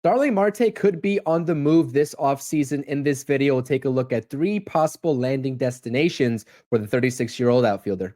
Starling Marte could be on the move this offseason. In this video, we'll take a look at 3 possible landing destinations for the 36-year-old outfielder.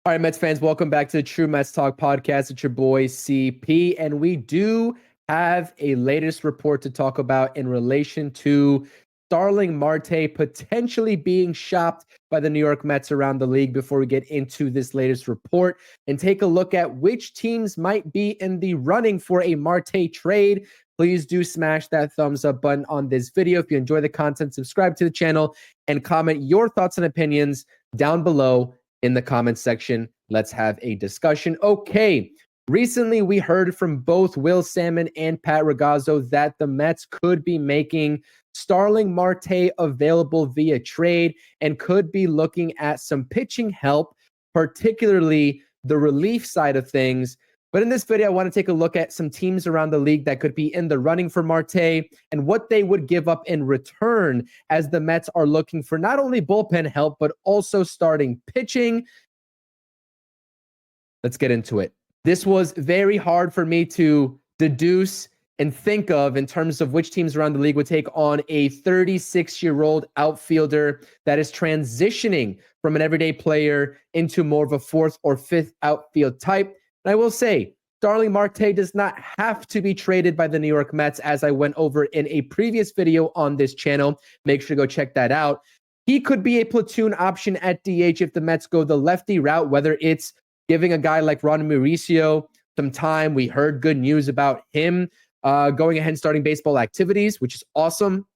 All right, Mets fans, welcome back to the True Mets Talk podcast. It's your boy CP, and we do have a latest report to talk about in relation to Starling Marte potentially being shopped by the New York Mets around the league. Before we get into this latest report and take a look at which teams might be in the running for a Marte trade, please do smash that thumbs up button on this video. If you enjoy the content, subscribe to the channel and comment your thoughts and opinions down below in the comments section. Let's have a discussion. Okay. Recently, we heard from both Will Salmon and Pat Ragazzo that the Mets could be making Starling Marte available via trade and could be looking at some pitching help, particularly the relief side of things. But in this video, I want to take a look at some teams around the league that could be in the running for Marte and what they would give up in return, as the Mets are looking for not only bullpen help, but also starting pitching. Let's get into it. This was very hard for me to deduce and think of in terms of which teams around the league would take on a 36-year-old outfielder that is transitioning from an everyday player into more of a fourth or fifth outfield type. And I will say, Starling Marte does not have to be traded by the New York Mets, as I went over in a previous video on this channel. Make sure to go check that out. He could be a platoon option at DH if the Mets go the lefty route, whether it's giving a guy like Ron Mauricio some time. We heard good news about him going ahead and starting baseball activities, which is awesome.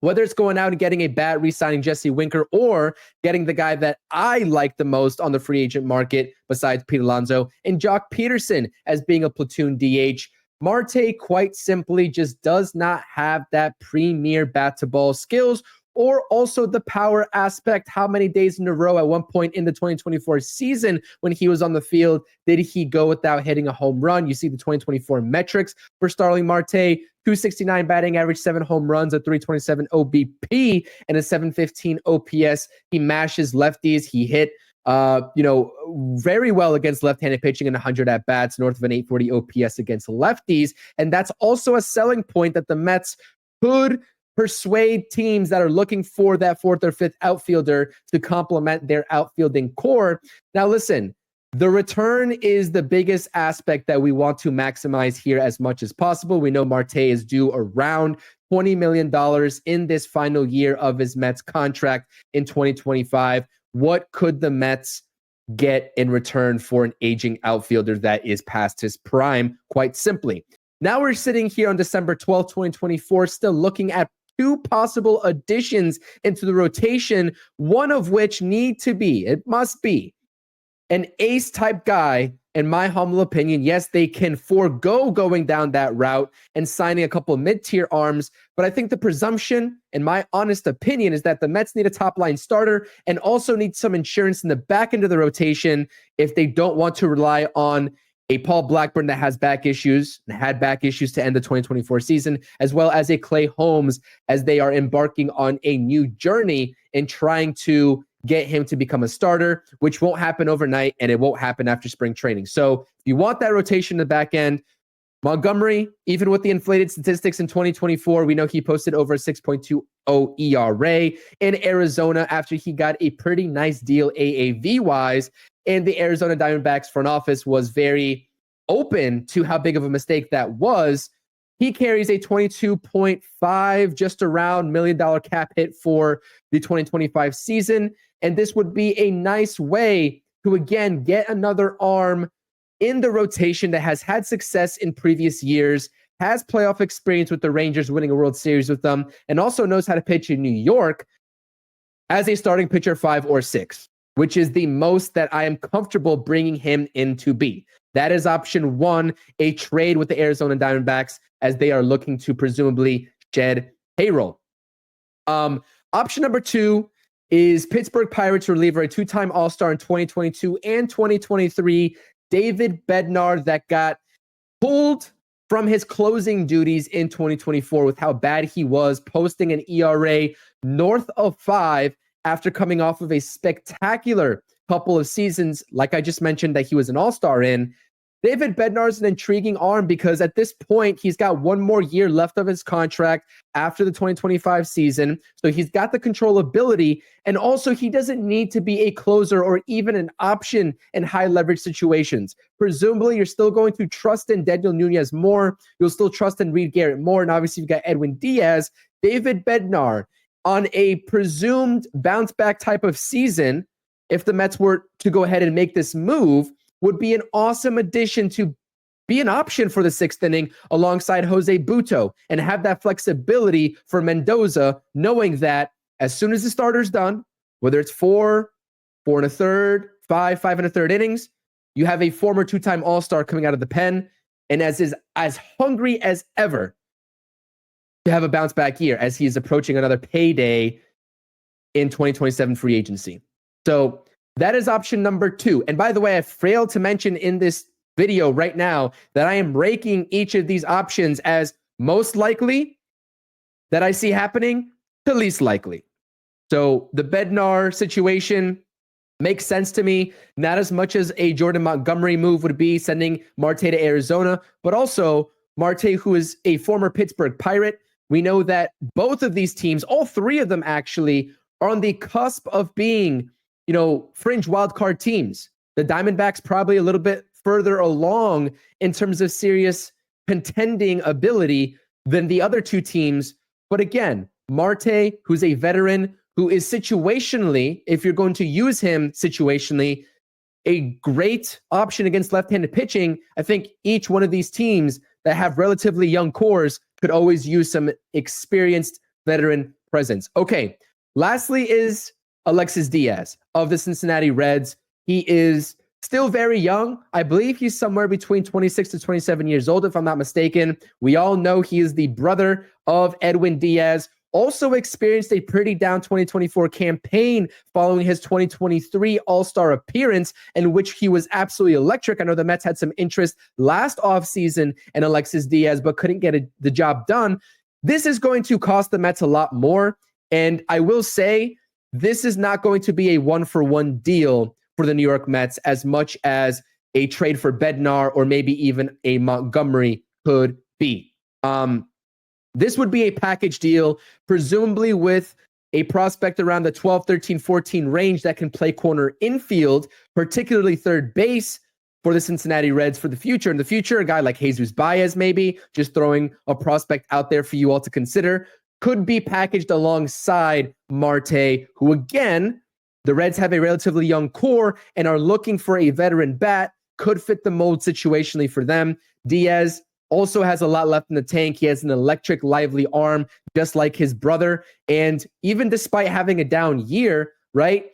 Whether it's going out and getting a bat, re-signing Jesse Winker, or getting the guy that I like the most on the free agent market besides Pete Alonso, and Jock Peterson as being a platoon DH. Marte, quite simply, just does not have that premier bat-to-ball skills, or also the power aspect. How many days in a row at one point in the 2024 season when he was on the field did he go without hitting a home run? You see the 2024 metrics for Starling Marte: 269 batting average, 7 home runs, a 327 OBP, and a 715 OPS. He mashes lefties. He hit very well against left-handed pitching in 100 at-bats, north of an 840 OPS against lefties. And that's also a selling point that the Mets could persuade teams that are looking for that fourth or fifth outfielder to complement their outfielding core. Now, listen, the return is the biggest aspect that we want to maximize here as much as possible. We know Marte is due around $20 million in this final year of his Mets contract in 2025. What could the Mets get in return for an aging outfielder that is past his prime? Quite simply, now we're sitting here on December 12th, 2024, still looking at 2 possible additions into the rotation, one of which must be an ace type guy. In my humble opinion, yes, they can forego going down that route and signing a couple of mid-tier arms, but I think the presumption, in my honest opinion, is that the Mets need a top-line starter and also need some insurance in the back end of the rotation if they don't want to rely on a Paul Blackburn that has back issues and had back issues to end the 2024 season, as well as a Clay Holmes, as they are embarking on a new journey in trying to get him to become a starter, which won't happen overnight, and it won't happen after spring training. So if you want that rotation in the back end, Montgomery, even with the inflated statistics in 2024, we know he posted over a 6.20 ERA in Arizona after he got a pretty nice deal AAV-wise. And the Arizona Diamondbacks front office was very open to how big of a mistake that was. He carries a 22.5, just around $1 million cap hit for the 2025 season. And this would be a nice way to, again, get another arm in the rotation that has had success in previous years, has playoff experience with the Rangers, winning a World Series with them, and also knows how to pitch in New York as a starting pitcher 5 or 6. Which is the most that I am comfortable bringing him in to be. That is option 1, a trade with the Arizona Diamondbacks, as they are looking to presumably shed payroll. Option number 2 is Pittsburgh Pirates reliever, a 2-time All-Star in 2022 and 2023, David Bednar, that got pulled from his closing duties in 2024 with how bad he was, posting an ERA north of 5 after coming off of a spectacular couple of seasons, like I just mentioned, that he was an all-star in, David Bednar is an intriguing arm because at this point, he's got one more year left of his contract after the 2025 season. So he's got the controllability. And also, he doesn't need to be a closer or even an option in high leverage situations. Presumably, you're still going to trust in Daniel Nunez more. You'll still trust in Reed Garrett more. And obviously, you've got Edwin Diaz. David Bednar on a presumed bounce back type of season, if the Mets were to go ahead and make this move, would be an awesome addition to be an option for the sixth inning alongside Jose Butto and have that flexibility for Mendoza, knowing that as soon as the starter's done, whether it's 4 1/3, 5 1/3 innings, you have a former two-time All-Star coming out of the pen and is as hungry as ever to have a bounce back year as he is approaching another payday in 2027 free agency. So that is option number 2. And by the way, I failed to mention in this video right now that I am ranking each of these options as most likely that I see happening to least likely. So the Bednar situation makes sense to me, not as much as a Jordan Montgomery move would be sending Marte to Arizona, but also Marte, who is a former Pittsburgh Pirate. We know that both of these teams, all three of them actually, are on the cusp of being fringe wildcard teams. The Diamondbacks probably a little bit further along in terms of serious contending ability than the other two teams. But again, Marte, who's a veteran, who is situationally, if you're going to use him situationally, a great option against left-handed pitching. I think each one of these teams that have relatively young cores could always use some experienced veteran presence. Okay, lastly is Alexis Diaz of the Cincinnati Reds. He is still very young. I believe he's somewhere between 26 to 27 years old, if I'm not mistaken. We all know he is the brother of Edwin Diaz. Also experienced a pretty down 2024 campaign following his 2023 All-Star appearance, in which he was absolutely electric. I know the Mets had some interest last offseason in Alexis Diaz, but couldn't get the job done. This is going to cost the Mets a lot more. And I will say, this is not going to be a one-for-one deal for the New York Mets as much as a trade for Bednar or maybe even a Montgomery could be. This would be a package deal, presumably with a prospect around the 12, 13, 14 range that can play corner infield, particularly third base for the Cincinnati Reds for the future. In the future, a guy like Jesus Baez, maybe, just throwing a prospect out there for you all to consider, could be packaged alongside Marte, who again, the Reds have a relatively young core and are looking for a veteran bat, could fit the mold situationally for them. Diaz also has a lot left in the tank. He has an electric, lively arm, just like his brother. And even despite having a down year, right,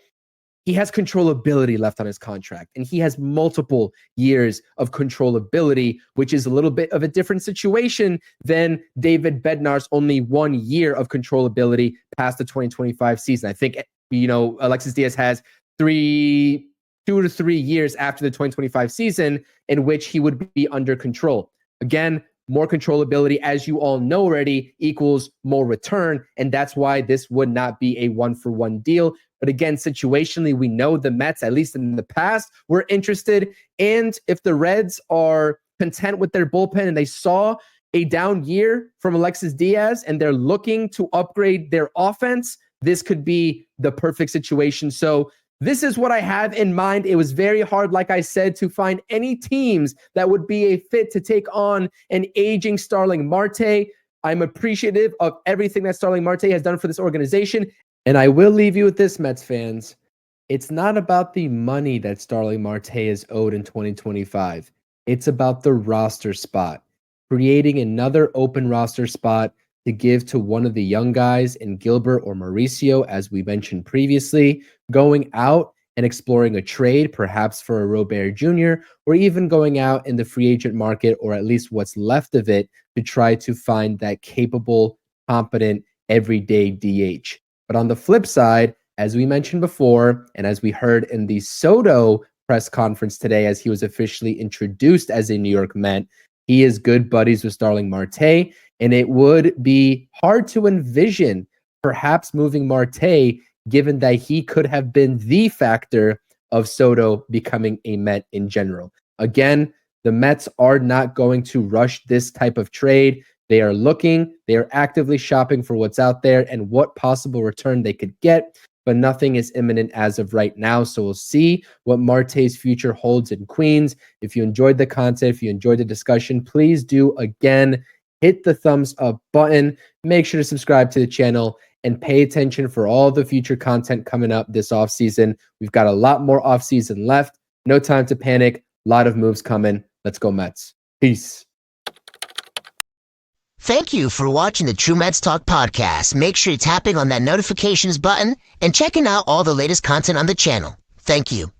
he has controllability left on his contract, and he has multiple years of controllability, which is a little bit of a different situation than David Bednar's only 1 year of controllability past the 2025 season. I think, Alexis Diaz has 2 to 3 years after the 2025 season in which he would be under control. Again, more controllability, as you all know already, equals more return, and that's why this would not be a one-for-one deal. But again, situationally, we know the Mets, at least in the past, were interested. And if the Reds are content with their bullpen and they saw a down year from Alexis Diaz and they're looking to upgrade their offense, this could be the perfect situation. So this is what I have in mind. It was very hard, like I said, to find any teams that would be a fit to take on an aging Starling Marte. I'm appreciative of everything that Starling Marte has done for this organization. And I will leave you with this, Mets fans. It's not about the money that Starling Marte is owed in 2025. It's about the roster spot. Creating another open roster spot to give to one of the young guys in Gilbert or Mauricio, as we mentioned previously, going out and exploring a trade, perhaps for a Robert Jr., or even going out in the free agent market, or at least what's left of it, to try to find that capable, competent, everyday DH. But on the flip side, as we mentioned before, and as we heard in the Soto press conference today, as he was officially introduced as a New York Met, he is good buddies with Starling Marte, and it would be hard to envision perhaps moving Marte, given that he could have been the factor of Soto becoming a Met in general. Again, the Mets are not going to rush this type of trade. They are looking, they are actively shopping for what's out there and what possible return they could get, but nothing is imminent as of right now. So we'll see what Marte's future holds in Queens. If you enjoyed the content, if you enjoyed the discussion, please do again hit the thumbs up button. Make sure to subscribe to the channel and pay attention for all the future content coming up this offseason. We've got a lot more offseason left. No time to panic. A lot of moves coming. Let's go Mets. Peace. Thank you for watching the True Mets Talk podcast. Make sure you're tapping on that notifications button and checking out all the latest content on the channel. Thank you.